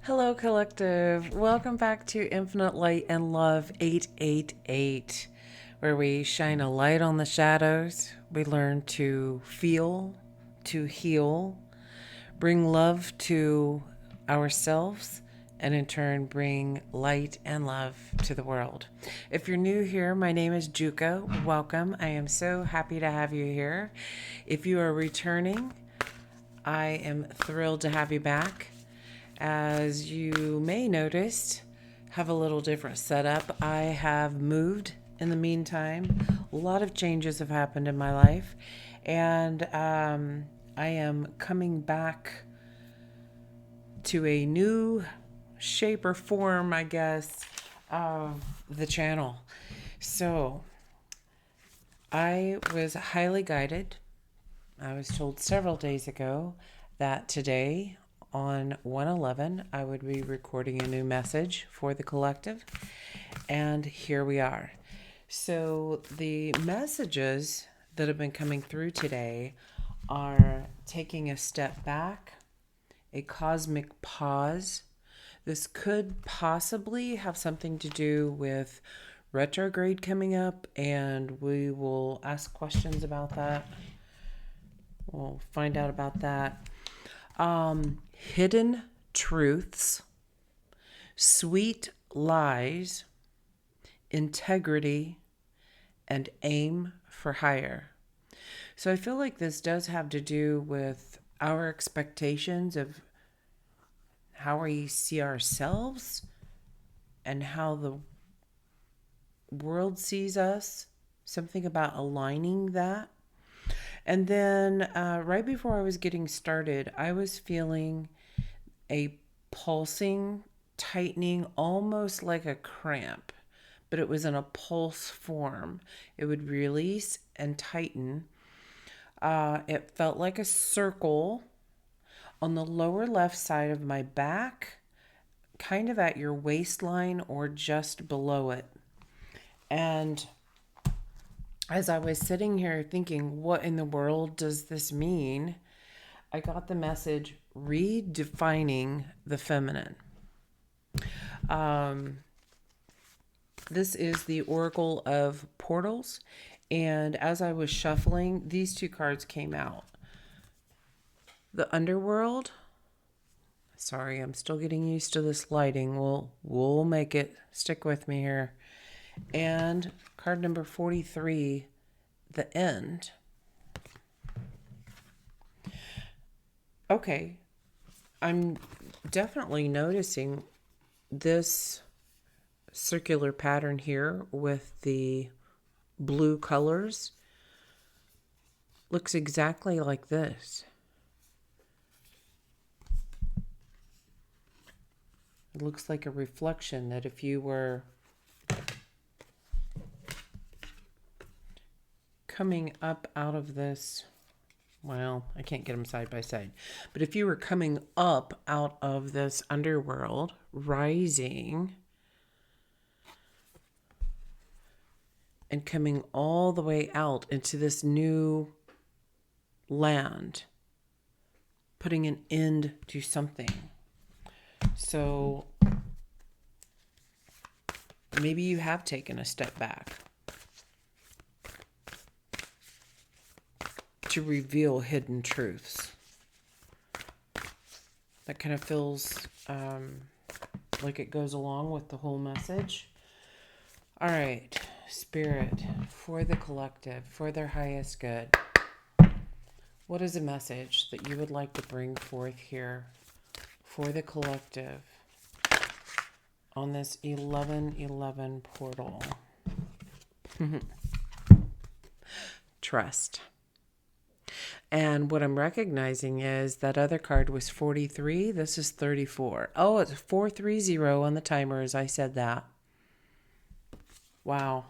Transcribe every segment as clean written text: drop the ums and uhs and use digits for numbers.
Hello, Collective. Welcome back to Infinite Light and Love 888, where we shine a light on the shadows. We learn to feel, to heal, bring love to ourselves, and in turn bring light and love to the world. If you're new here, my name is Juka. Welcome. I am so happy to have you here. If you are returning, I am thrilled to have you back. As you may notice, have a little different setup. I have moved in the meantime. A lot of changes have happened in my life, and I am coming back to a new shape or form, I guess, of the channel. So I was highly guided. I was told several days ago that today on 111 I would be recording a new message for the collective, and here we are. So the messages that have been coming through today are taking a step back, a cosmic pause. This could possibly have something to do with retrograde coming up, and we will ask questions about that. We'll find out about that. Hidden truths, sweet lies, integrity, and aim for higher. So I feel like this does have to do with our expectations of how we see ourselves and how the world sees us. Something about aligning that. And then right before I was getting started, I was feeling a pulsing, tightening, almost like a cramp, but it was in a pulse form. It would release and tighten. It felt like a circle on the lower left side of my back, kind of at your waistline or just below it. And as I was sitting here thinking, what in the world does this mean? I got the message, redefining the feminine. This is the Oracle of Portals. And as I was shuffling, these two cards came out. The Underworld. Sorry, I'm still getting used to this lighting. We'll make it. Stick with me here. And card number 43, the End. Okay, I'm definitely noticing this circular pattern here with the blue colors. Looks exactly like this. It looks like a reflection that if you were coming up out of this, well, I can't get them side by side, but if you were coming up out of this underworld, rising and coming all the way out into this new land, putting an end to something. So maybe you have taken a step back to reveal hidden truths. That kind of feels like it goes along with the whole message. All right, Spirit, for the collective, for their highest good, what is a message that you would like to bring forth here for the collective on this 1111 portal? Trust. And what I'm recognizing is that other card was 43. This is 34. Oh, it's 430 on the timer as I said that. Wow.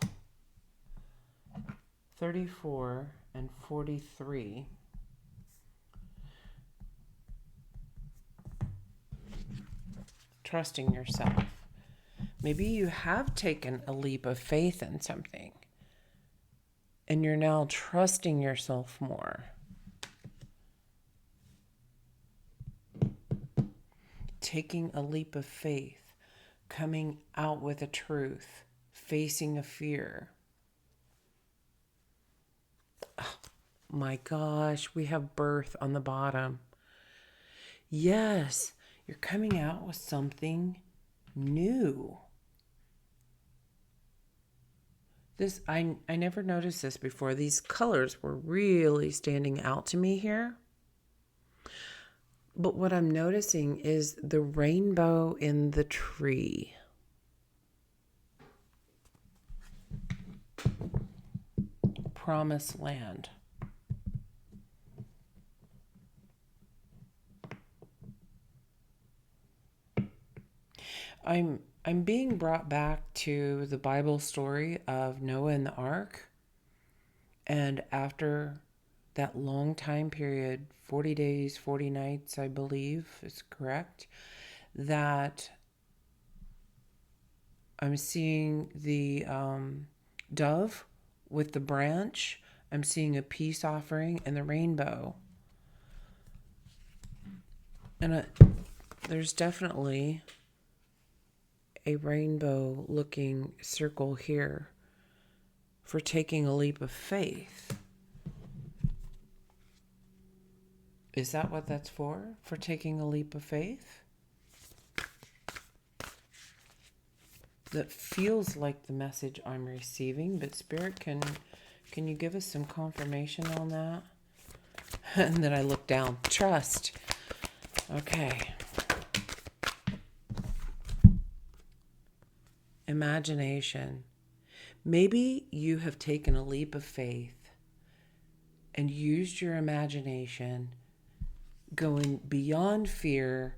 34 and 43. Trusting yourself. Maybe you have taken a leap of faith in something, and you're now trusting yourself more taking a leap of faith, coming out with a truth, facing a fear. Oh, my gosh, we have birth on the bottom. Yes, you're coming out with something new. This I never noticed this before. These colors were really standing out to me here. But what I'm noticing is the rainbow in the tree. Promised land. I'm being brought back to the Bible story of Noah and the ark. And after that long time period, 40 days, 40 nights, I believe is correct, that I'm seeing the dove with the branch. I'm seeing a peace offering and the rainbow. And there's definitely a rainbow looking circle here for taking a leap of faith. Is that what that's for? For taking a leap of faith? That feels like the message I'm receiving, but Spirit, can you give us some confirmation on that? And then I look down. Trust. Okay. Imagination. Maybe you have taken a leap of faith and used your imagination, going beyond fear,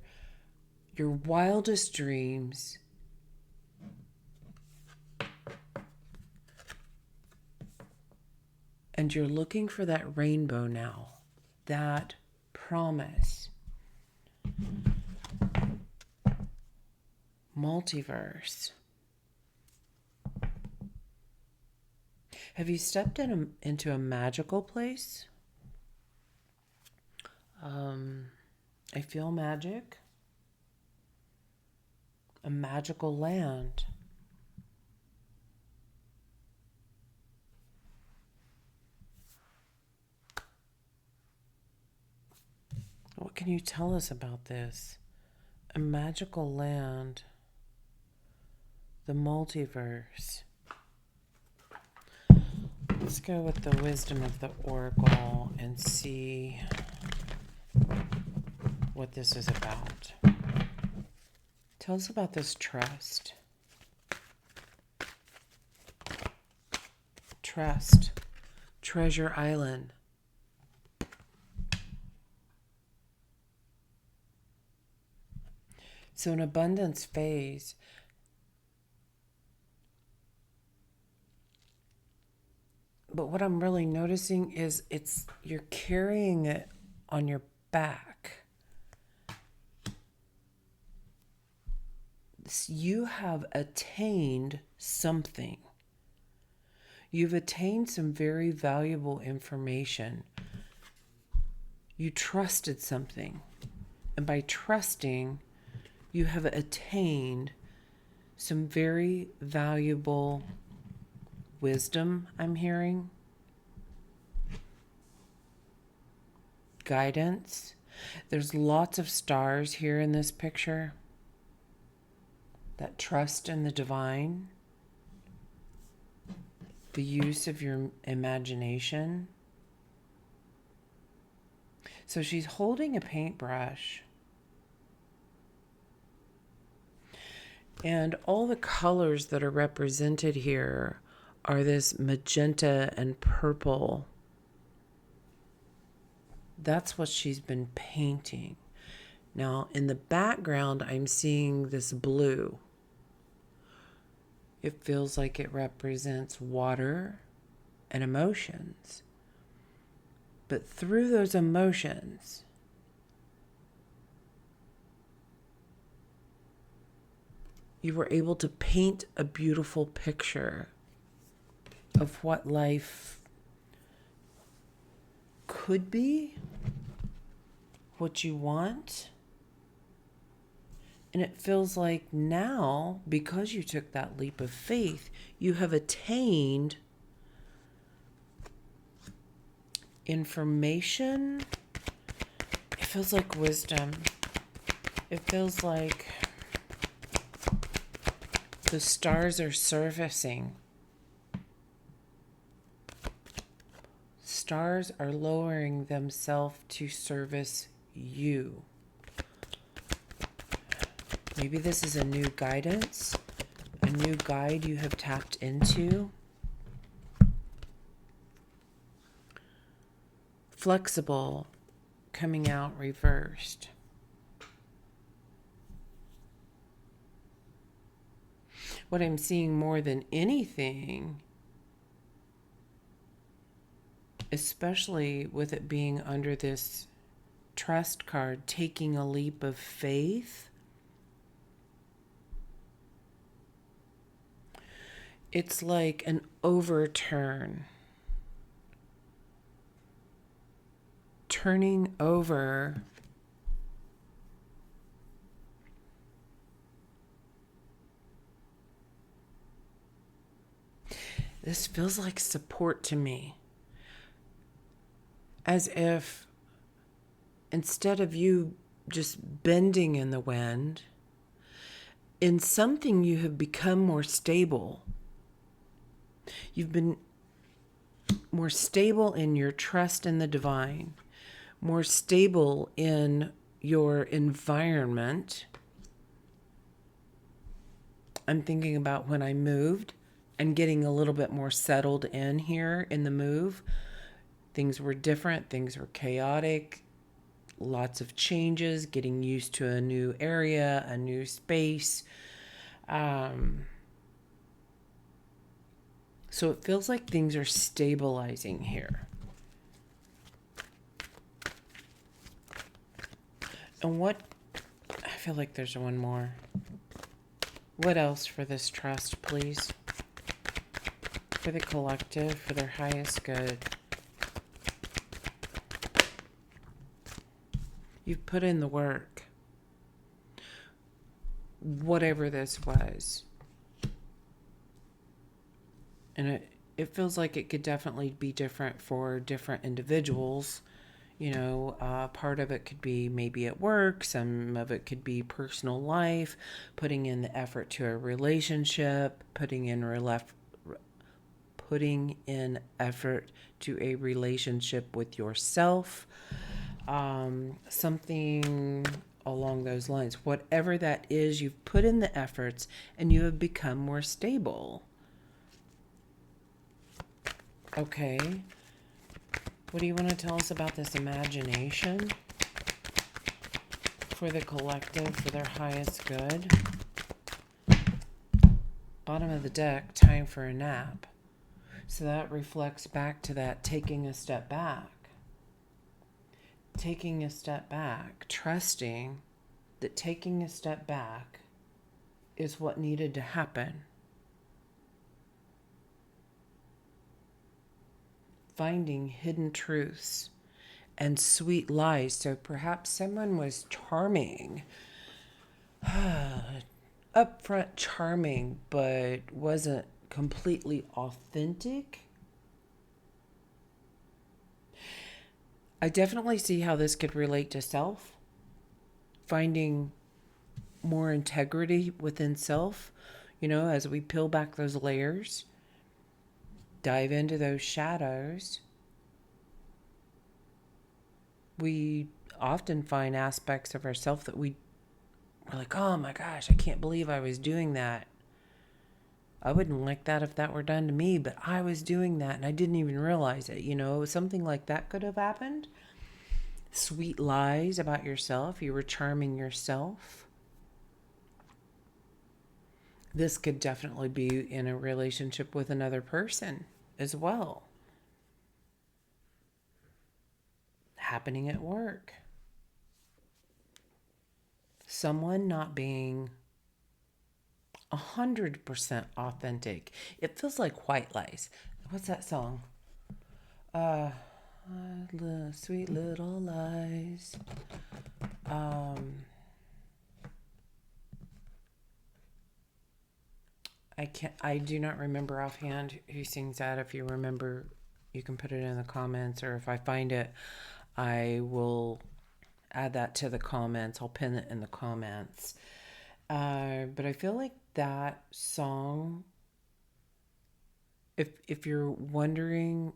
your wildest dreams, and you're looking for that rainbow now, that promise. Multiverse. Have you stepped into a magical place? I feel magic. A magical land. What can you tell us about this? A magical land. The multiverse. Let's go with the wisdom of the oracle and see what this is about. Tell us about this trust. Trust. Treasure Island. So an abundance phase. But what I'm really noticing is you're carrying it on your back. You have attained something. You've attained some very valuable information. You trusted something. And by trusting, you have attained some very valuable wisdom, I'm hearing. Guidance. There's lots of stars here in this picture. That trust in the divine. The use of your imagination. So she's holding a paintbrush. And all the colors that are represented here are this magenta and purple. That's what she's been painting. Now, in the background, I'm seeing this blue. It feels like it represents water and emotions. But through those emotions, you were able to paint a beautiful picture of what life could be, what you want. And it feels like now, because you took that leap of faith, you have attained information. It feels like wisdom. It feels like the stars are surfacing. Stars are lowering themselves to service you. Maybe this is a new guidance, a new guide you have tapped into. Flexible, coming out reversed. What I'm seeing more than anything, especially with it being under this trust card, taking a leap of faith, it's like an overturn. Turning over this feels like support to me. As if instead of you just bending in the wind, in something you have become more stable. You've been more stable in your trust in the divine, more stable in your environment. I'm thinking about when I moved and getting a little bit more settled in here in the move. Things were different, things were chaotic, lots of changes, getting used to a new area, a new space. So it feels like things are stabilizing here. And what, I feel like there's one more. What else for this trust, please? For the collective, for their highest good. You've put in the work. Whatever this was. And it feels like it could definitely be different for different individuals. You know, part of it could be maybe at work. Some of it could be personal life, putting in the effort to a relationship, putting in effort to a relationship with yourself. Something along those lines. Whatever that is, you've put in the efforts and you have become more stable. Okay. What do you want to tell us about this imagination for the collective, for their highest good? Bottom of the deck, time for a nap. So that reflects back to that taking a step back. Taking a step back, trusting that taking a step back is what needed to happen. Finding hidden truths and sweet lies. So perhaps someone was charming, upfront charming, but wasn't completely authentic. I definitely see how this could relate to self. Finding more integrity within self, you know, as we peel back those layers, dive into those shadows. We often find aspects of ourselves that we're like, oh my gosh, I can't believe I was doing that. I wouldn't like that if that were done to me, but I was doing that and I didn't even realize it. You know, something like that could have happened. Sweet lies about yourself. You were charming yourself. This could definitely be in a relationship with another person as well. Happening at work. Someone not being 100% authentic. It feels like white lies. What's that song? Sweet little lies. I do not remember offhand who sings that. If you remember, you can put it in the comments, or if I find it, I will add that to the comments. I'll pin it in the comments. But I feel like that song, if you're wondering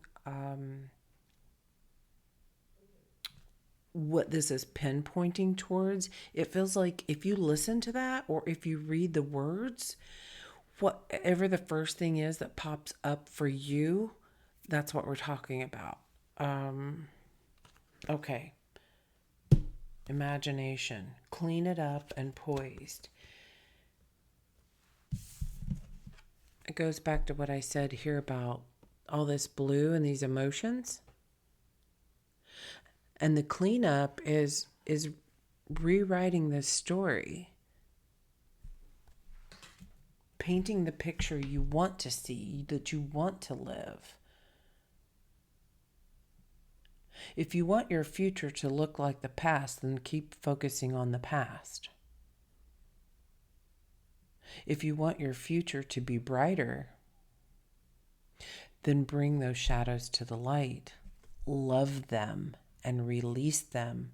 what this is pinpointing towards, it feels like if you listen to that or if you read the words, whatever the first thing is that pops up for you, that's what we're talking about. Okay. Imagination. Clean it up and poised. It goes back to what I said here about all this blue and these emotions. And the cleanup is rewriting this story. Painting the picture you want to see, that you want to live. If you want your future to look like the past, then keep focusing on the past. If you want your future to be brighter, then bring those shadows to the light. Love them and release them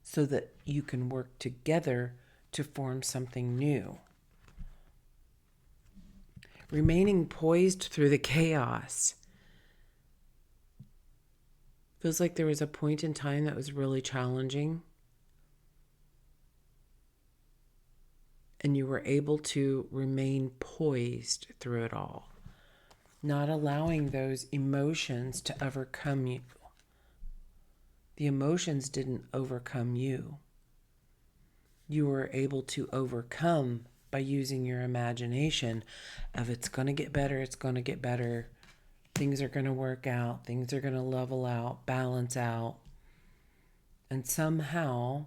so that you can work together to form something new. Remaining poised through the chaos. Feels like there was a point in time that was really challenging, and you were able to remain poised through it all, not allowing those emotions to overcome you. The emotions didn't overcome you. You were able to overcome by using your imagination of it's going to get better, it's going to get better, things are going to work out, things are going to level out, balance out. And somehow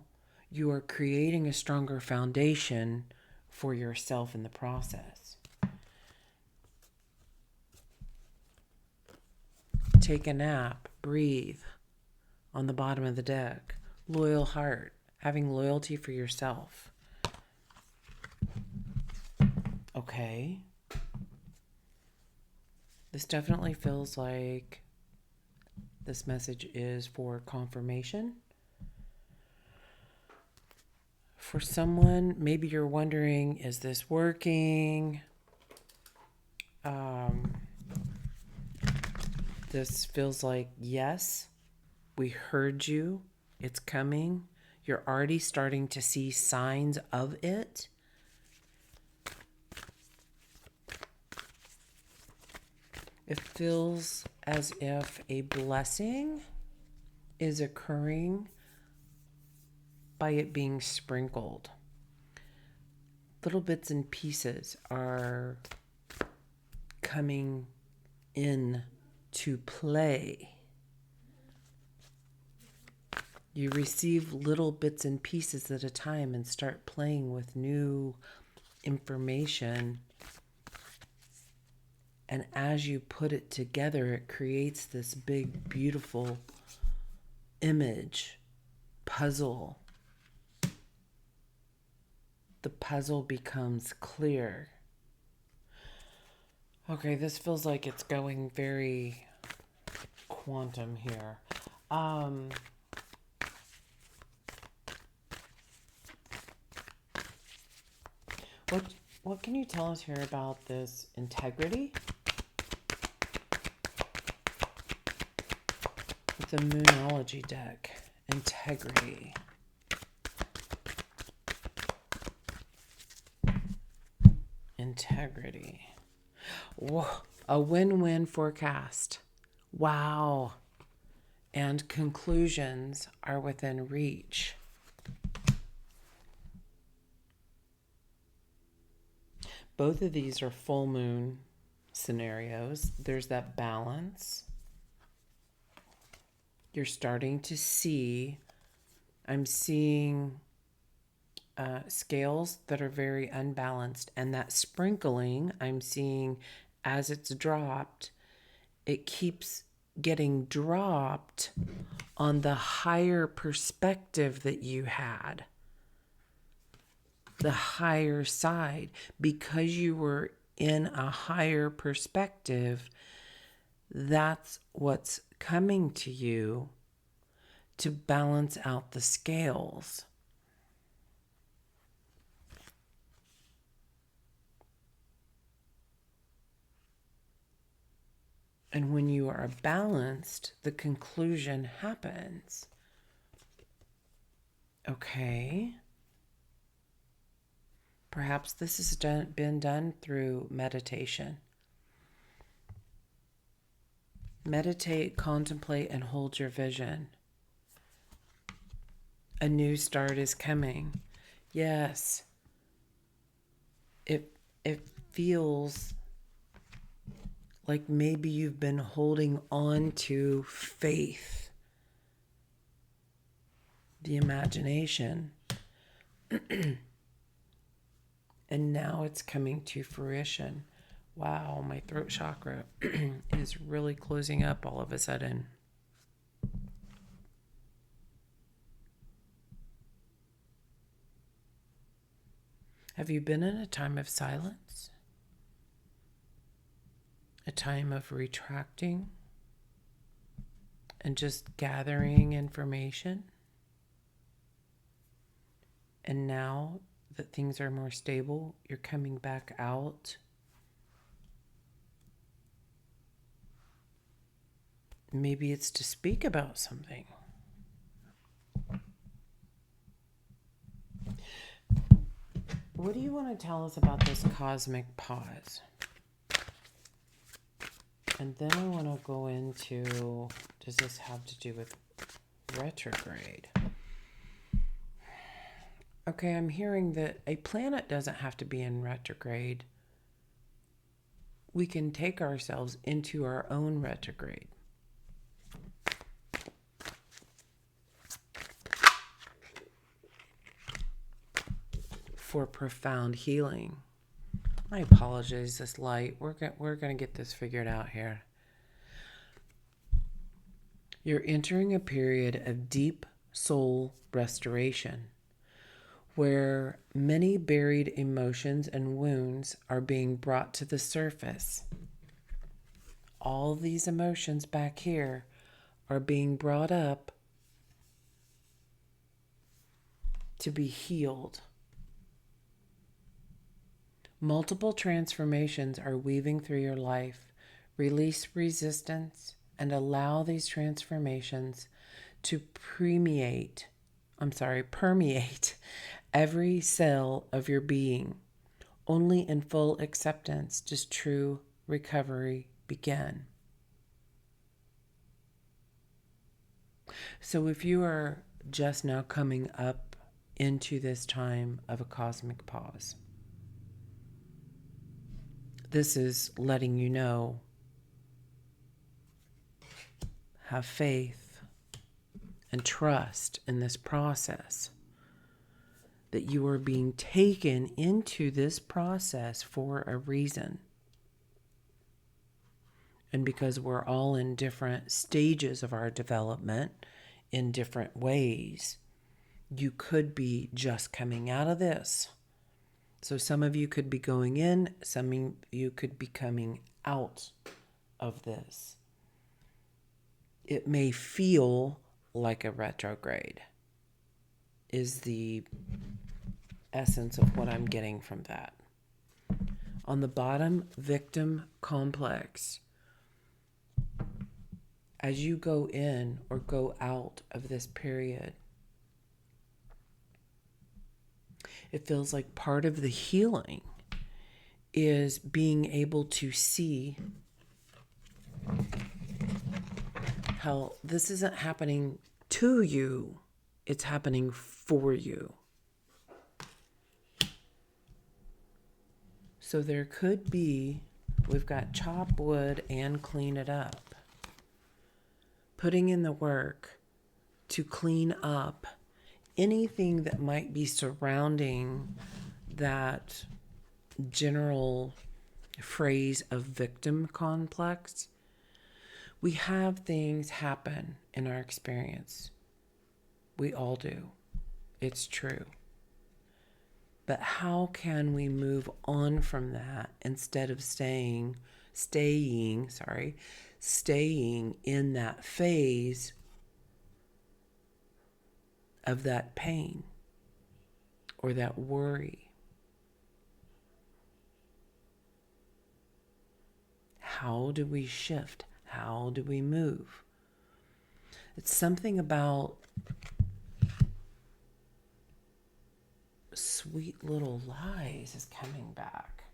you are creating a stronger foundation for yourself in the process. Take a nap, breathe on the bottom of the deck. Loyal heart, having loyalty for yourself. Okay. This definitely feels like this message is for confirmation. For someone, maybe you're wondering, is this working? This feels like, yes, we heard you. It's coming. You're already starting to see signs of it. It feels as if a blessing is occurring by it being sprinkled. Little bits and pieces are coming in to play. You receive little bits and pieces at a time and start playing with new information. And as you put it together, it creates this big, beautiful image, puzzle. The puzzle becomes clear. Okay, this feels like it's going very quantum here. What can you tell us here about this integrity? With the Moonology deck, integrity. Integrity. Whoa, a win-win forecast. Wow. And conclusions are within reach. Both of these are full moon scenarios. There's that balance. You're starting to see, I'm seeing scales that are very unbalanced, and that sprinkling I'm seeing as it's dropped, it keeps getting dropped on the higher perspective that you had. the higher side. Because you were in a higher perspective, that's what's coming to you to balance out the scales. And when you are balanced, the conclusion happens. Okay. Perhaps this has been done through meditation. Meditate, contemplate, and hold your vision. A new start is coming. Yes. It feels like maybe you've been holding on to faith, the imagination, and now it's coming to fruition. Wow, my throat chakra is really closing up all of a sudden. Have you been in a time of silence? A time of retracting and just gathering information? And now that things are more stable, you're coming back out. Maybe it's to speak about something. What do you want to tell us about this cosmic pause? And then I want to go into, does this have to do with retrograde? Okay, I'm hearing that a planet doesn't have to be in retrograde. We can take ourselves into our own retrograde. For profound healing. I apologize, this light. We're going to get this figured out here. You're entering a period of deep soul restoration, where many buried emotions and wounds are being brought to the surface. All these emotions back here are being brought up to be healed. Multiple transformations are weaving through your life. Release resistance and allow these transformations to permeate every cell of your being. Only in full acceptance does true recovery begin. So if you are just now coming up into this time of a cosmic pause, this is letting you know, have faith and trust in this process, that you are being taken into this process for a reason. And because we're all in different stages of our development in different ways, you could be just coming out of this. So some of you could be going in, some of you could be coming out of this. It may feel like a retrograde, is the essence of what I'm getting from that. On the bottom, victim complex. As you go in or go out of this period, it feels like part of the healing is being able to see how this isn't happening to you, it's happening for you. So there could be, we've got chop wood and clean it up. Putting in the work to clean up anything that might be surrounding that general phrase of victim complex. We have things happen in our experience. We all do. It's true. But how can we move on from that instead of staying in that phase of that pain or that worry? How do we shift? How do we move? It's something about sweet little lies is coming back.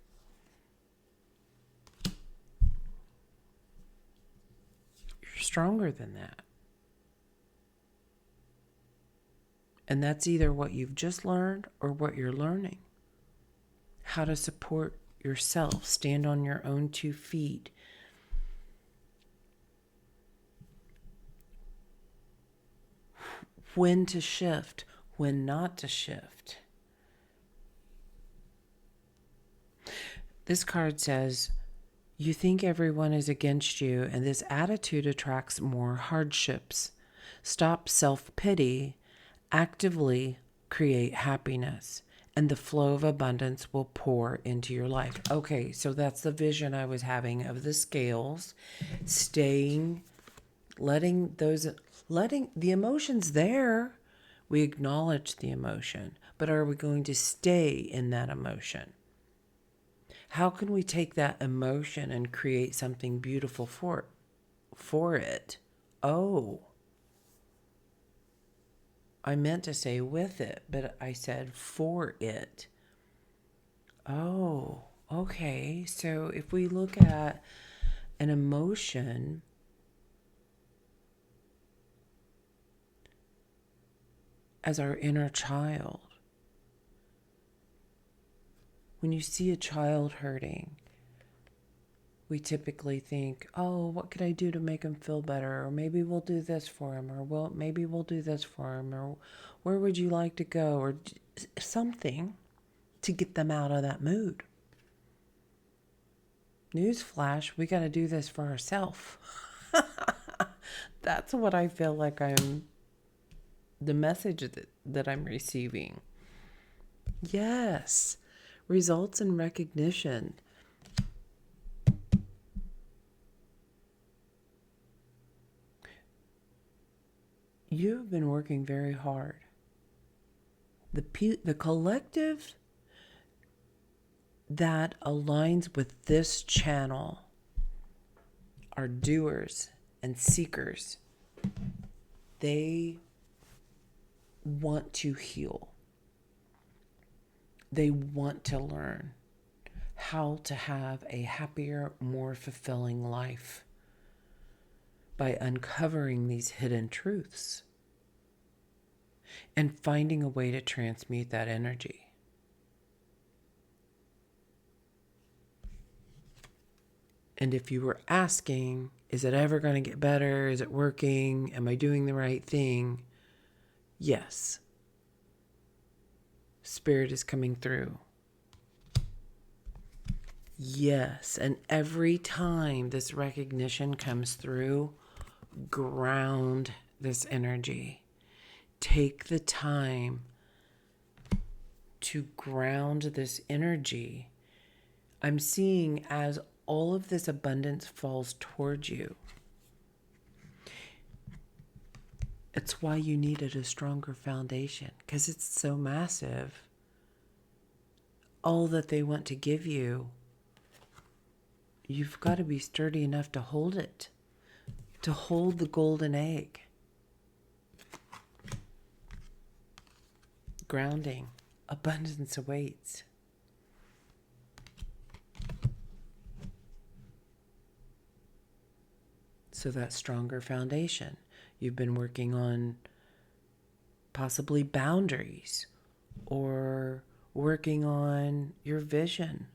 You're stronger than that. And that's either what you've just learned or what you're learning. How to support yourself, stand on your own 2 feet. When to shift, when not to shift. This card says, you think everyone is against you, and this attitude attracts more hardships. Stop self-pity, actively create happiness, and the flow of abundance will pour into your life. Okay, so that's the vision I was having of the scales, letting the emotions there. We acknowledge the emotion, but are we going to stay in that emotion? How can we take that emotion and create something beautiful for it? Oh, I meant to say with it, but I said for it. Oh, okay. So if we look at an emotion as our inner child, when you see a child hurting, we typically think, oh, what could I do to make him feel better? Or maybe we'll do this for him. Or maybe we'll do this for him. Or where would you like to go? Or something to get them out of that mood. Newsflash, we got to do this for ourselves. That's what I feel like the message that I'm receiving. Yes. Results and recognition. You've been working very hard. The collective that aligns with this channel are doers and seekers. They want to heal. They want to learn how to have a happier, more fulfilling life by uncovering these hidden truths and finding a way to transmute that energy. And if you were asking, is it ever going to get better? Is it working? Am I doing the right thing? Yes. Spirit is coming through. Yes. And every time this recognition comes through, ground this energy. Take the time to ground this energy. I'm seeing as all of this abundance falls towards you. It's why you needed a stronger foundation, because it's so massive. All that they want to give you, you've got to be sturdy enough to hold it, to hold the golden egg. Grounding, abundance awaits. So that stronger foundation. You've been working on possibly boundaries or working on your vision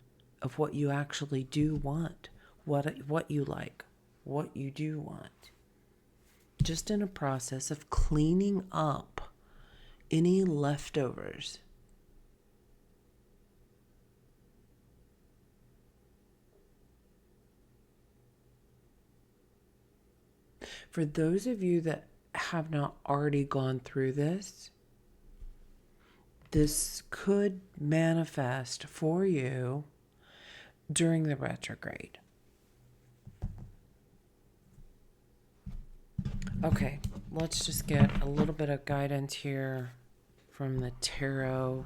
of what you actually do want, what you like, what you do want. Just in a process of cleaning up any leftovers. For those of you that have not already gone through this, this could manifest for you during the retrograde. Okay, let's just get a little bit of guidance here from the tarot.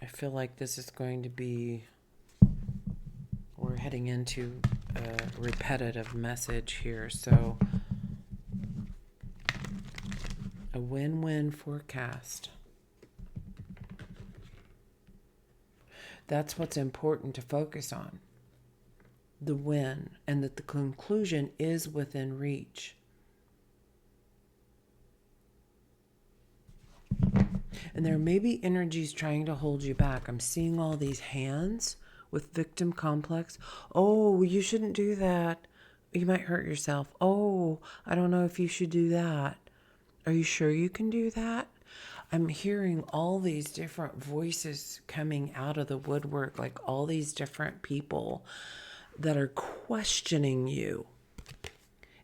I feel like this is going to be, we're heading into a repetitive message here. So, a win-win forecast. That's what's important to focus on. The win, and that the conclusion is within reach. And there may be energies trying to hold you back. I'm seeing all these hands with victim complex. Oh, you shouldn't do that. You might hurt yourself. Oh, I don't know if you should do that. Are you sure you can do that? I'm hearing all these different voices coming out of the woodwork, like all these different people that are questioning you.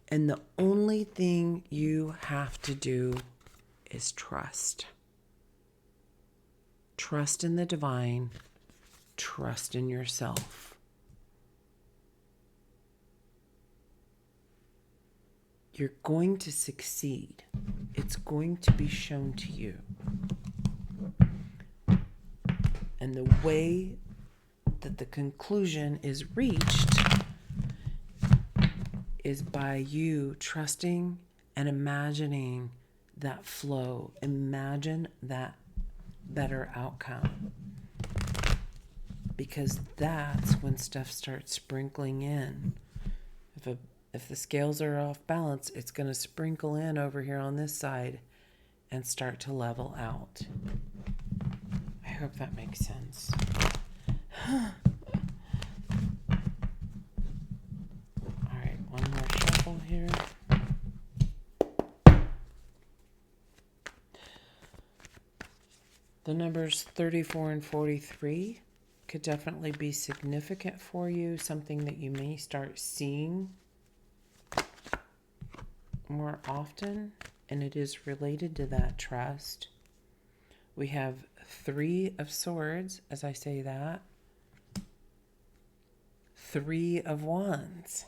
And the only thing you have to do is trust. Trust in the divine. Trust in yourself. You're going to succeed. It's going to be shown to you. And the way that the conclusion is reached is by you trusting and imagining that flow. Imagine that better outcome. Because that's when stuff starts sprinkling in. If the scales are off balance, it's going to sprinkle in over here on this side and start to level out. I hope that makes sense. All right, one more shuffle here. The numbers 34 and 43 could definitely be significant for you, something that you may start seeing more often, and it is related to that trust. We have 3 of Swords, as I say that. 3 of Wands.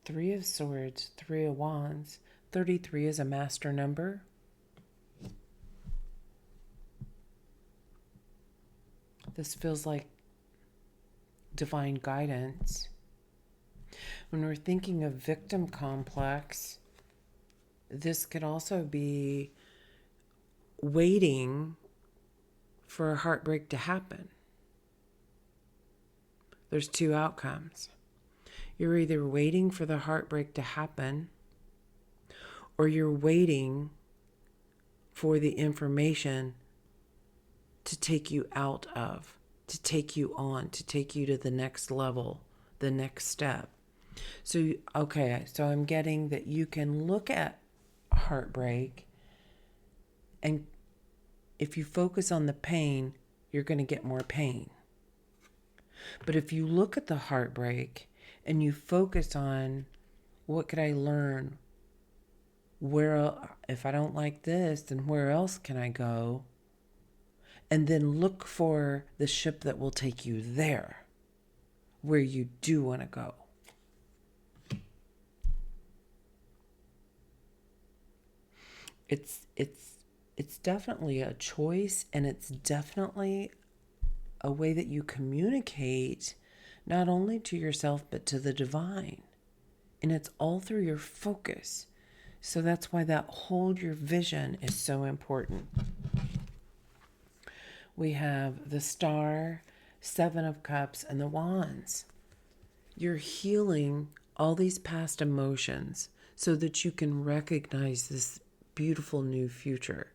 3 of Swords, 3 of Wands. 33 is a master number. This feels like divine guidance. When we're thinking of victim complex, this could also be waiting for a heartbreak to happen. There's 2 outcomes. You're either waiting for the heartbreak to happen, or you're waiting for the information to take you out of, to take you on, to take you to the next level, the next step. So, okay, so I'm getting that you can look at heartbreak, and if you focus on the pain, you're going to get more pain. But if you look at the heartbreak and you focus on, what could I learn? Where, if I don't like this, then where else can I go? And then look for the ship that will take you there, where you do want to go. It's definitely a choice, and it's definitely a way that you communicate not only to yourself but to the divine. And it's all through your focus. So that's why that hold your vision is so important. We have the Star, 7 of Cups, and the Wands. You're healing all these past emotions so that you can recognize this beautiful new future.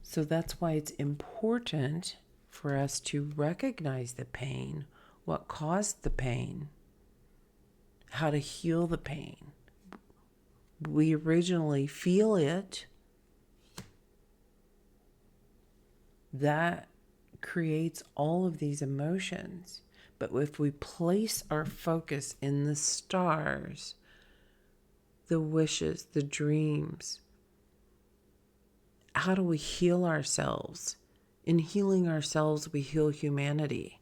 So that's why it's important for us to recognize the pain, what caused the pain, how to heal the pain. We originally feel it. That creates all of these emotions. But if we place our focus in the stars, the wishes, the dreams, how do we heal ourselves? In healing ourselves, we heal humanity.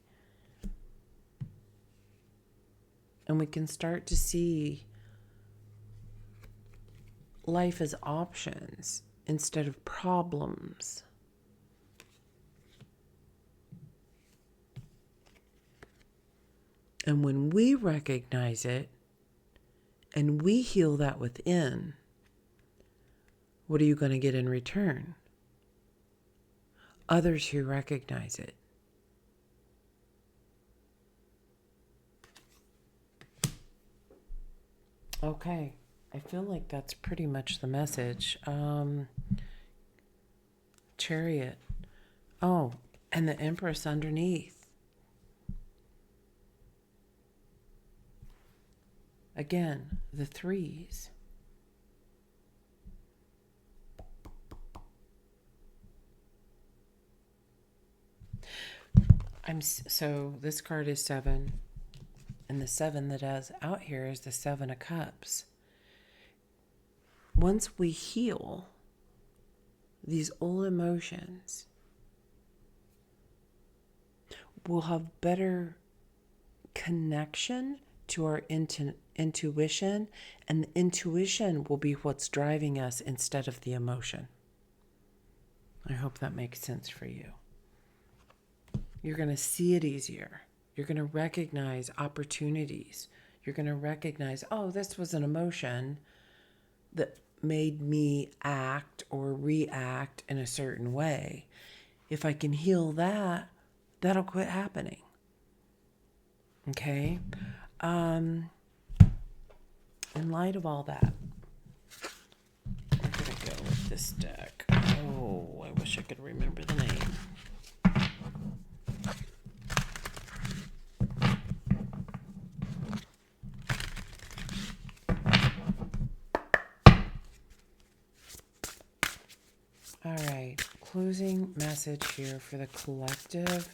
And we can start to see life as options instead of problems. And when we recognize it and we heal that within, what are you going to get in return? Others who recognize it. Okay, I feel like that's pretty much the message. Chariot. Oh, and the Empress underneath. Again, the threes. So this card is 7, and the 7 that is out here is the 7 of Cups. Once we heal these old emotions, we'll have better connection to our intuition, and the intuition will be what's driving us instead of the emotion. I hope that makes sense for you. You're going to see it easier. You're going to recognize opportunities. You're going to recognize, oh, this was an emotion that made me act or react in a certain way. If I can heal that, that'll quit happening. Okay? In light of all that, we're going to go with this deck. Oh, I wish I could remember the name. All right, closing message here for the collective.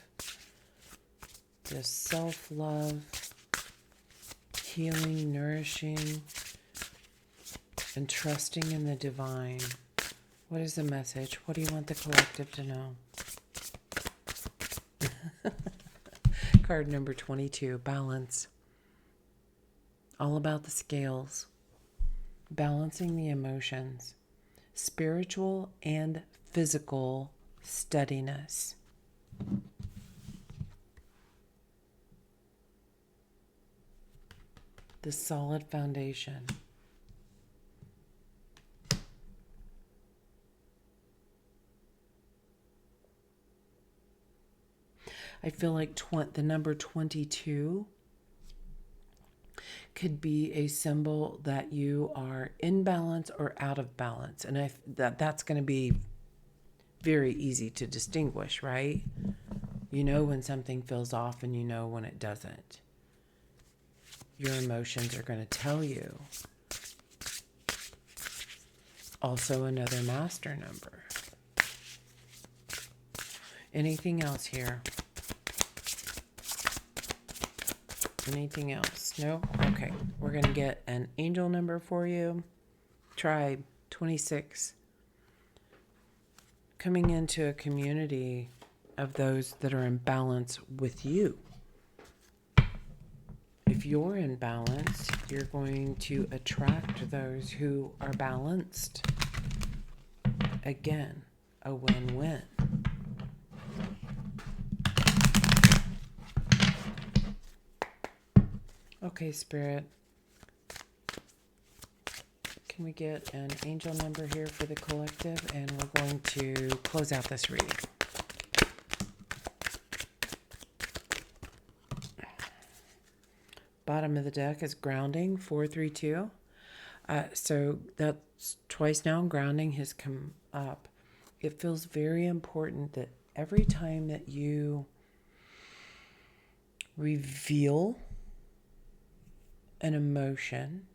The self-love, healing, nourishing, and trusting in the divine. What is the message? What do you want the collective to know? Card number 22, balance. All about the scales. Balancing the emotions. Spiritual and physical steadiness. The solid foundation. I feel like the number 22 could be a symbol that you are in balance or out of balance. And that's going to be very easy to distinguish, right? You know when something feels off and you know when it doesn't. Your emotions are going to tell you. Also another master number. Anything else here? Anything else? No? Okay. We're going to get an angel number for you. Tribe 26. Coming into a community of those that are in balance with you. If you're in balance, you're going to attract those who are balanced. Again, a win-win. Okay, Spirit. Can we get an angel number here for the collective? And we're going to close out this reading. Bottom of the deck is grounding, 432. So that's twice now grounding has come up. It feels very important that every time that you reveal an emotion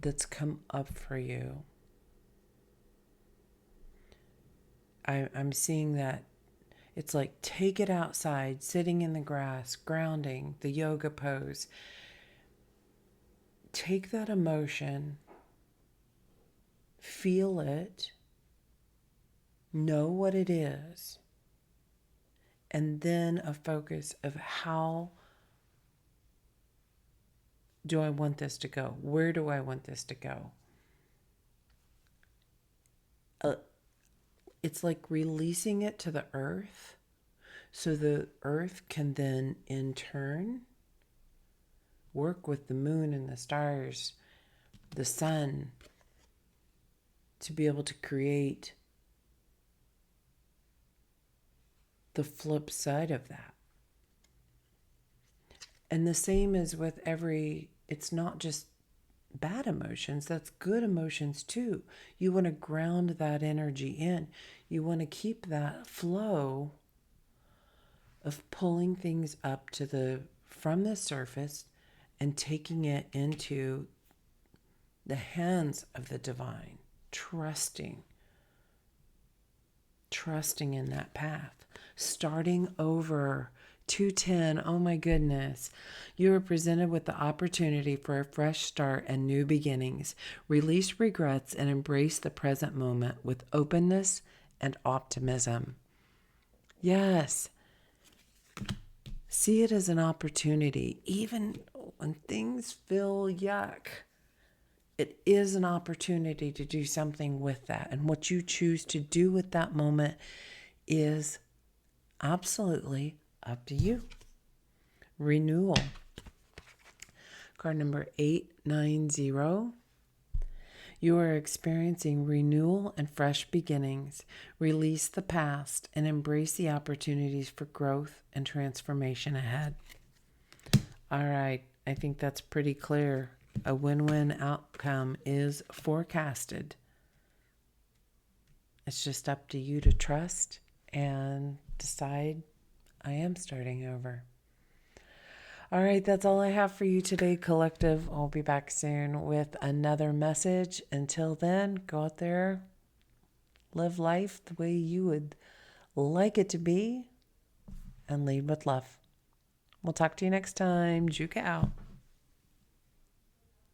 that's come up for you, I'm seeing that It's like take it outside, sitting in the grass, grounding, the yoga pose. Take that emotion, feel it, know what it is, and then a focus of how do I want this to go? Where do I want this to go? It's like releasing it to the earth so the earth can then in turn work with the moon and the stars, the sun, to be able to create the flip side of that. And the same is with it's not just bad emotions, that's good emotions too. You want to ground that energy in. You want to keep that flow of pulling things up from the surface and taking it into the hands of the divine, trusting in that path, starting over. 210, oh my goodness. You are presented with the opportunity for a fresh start and new beginnings. Release regrets and embrace the present moment with openness and optimism. Yes. See it as an opportunity. Even when things feel yuck, it is an opportunity to do something with that. And what you choose to do with that moment is absolutely up to you. Renewal. Card number 890. You are experiencing renewal and fresh beginnings. Release the past and embrace the opportunities for growth and transformation ahead. All right, I think that's pretty clear. A win-win outcome is forecasted. It's just up to you to trust and decide, I am starting over. All right, that's all I have for you today, collective. I'll be back soon with another message. Until then, go out there, live life the way you would like it to be, and lead with love. We'll talk to you next time. Juke out.